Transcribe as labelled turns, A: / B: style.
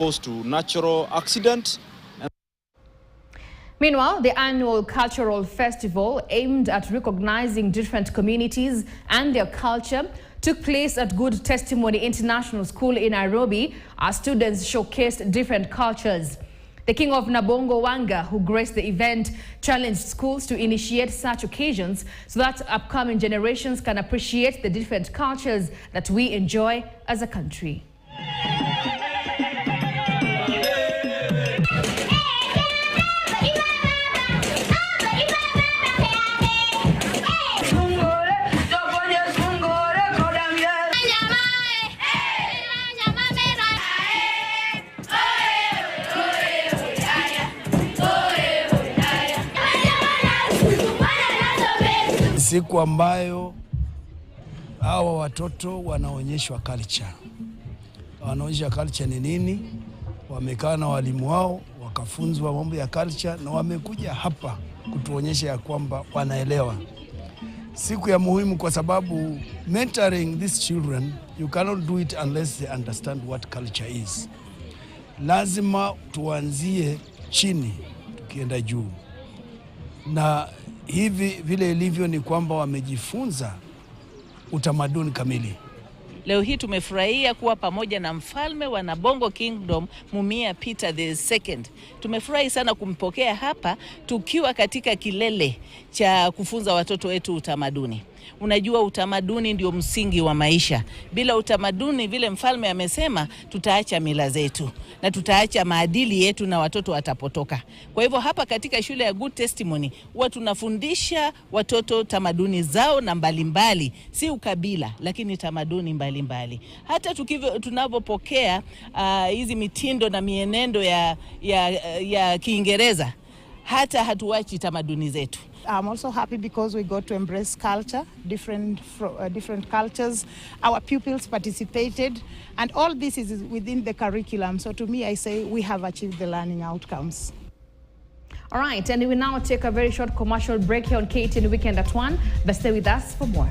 A: exposed to natural accidents.
B: Meanwhile, the annual cultural festival aimed at recognizing different communities and their culture took place at Good Testimony International School in Nairobi as students showcased different cultures. The King of Nabongo Wanga, who graced the event, challenged schools to initiate such occasions so that upcoming generations can appreciate the different cultures that we enjoy as a country.
C: Siku ambayo hawa watoto wanaonyeshwa culture. Wanaonyesha culture ni nini? Wamekaa na walimu wao, wakafunzwa mambo ya culture na wamekuja hapa kutuonyesha ya kwamba wanaelewa. Siku ya muhimu kwa sababu mentoring these children, you cannot do it unless they understand what culture is. Lazima tuanzie chini tukienda juu. Na hivi vile ilivyo ni kwamba wamejifunza utamaduni kamili.
D: Leo hii tumefurahia kuwa pamoja na mfalme wa Nabongo Kingdom, Mumia Peter II. Tumefurahi sana kumpokea hapa tukiwa katika kilele cha kufunza watoto wetu utamaduni. Unajua utamaduni ndio msingi wa maisha. Bila utamaduni, vile mfalme amesema, tutaacha mila zetu na tutaacha maadili yetu na watoto watapotoka. Kwa hivyo hapa katika shule ya Good Testimony huwa tunafundisha watoto tamaduni zao na mbalimbali, si ukabila lakini tamaduni mbalimbali. Hata tunapopokea hizi mitindo na mienendo ya Kiingereza, hata hatuachi tamaduni zetu.
E: I'm also happy because we got to embrace culture, different cultures. Our pupils participated, and all this is within the curriculum. So to me, I say we have achieved the learning outcomes.
B: All right, and we will now take a very short commercial break here on KTN Weekend at 1, but stay with us for more.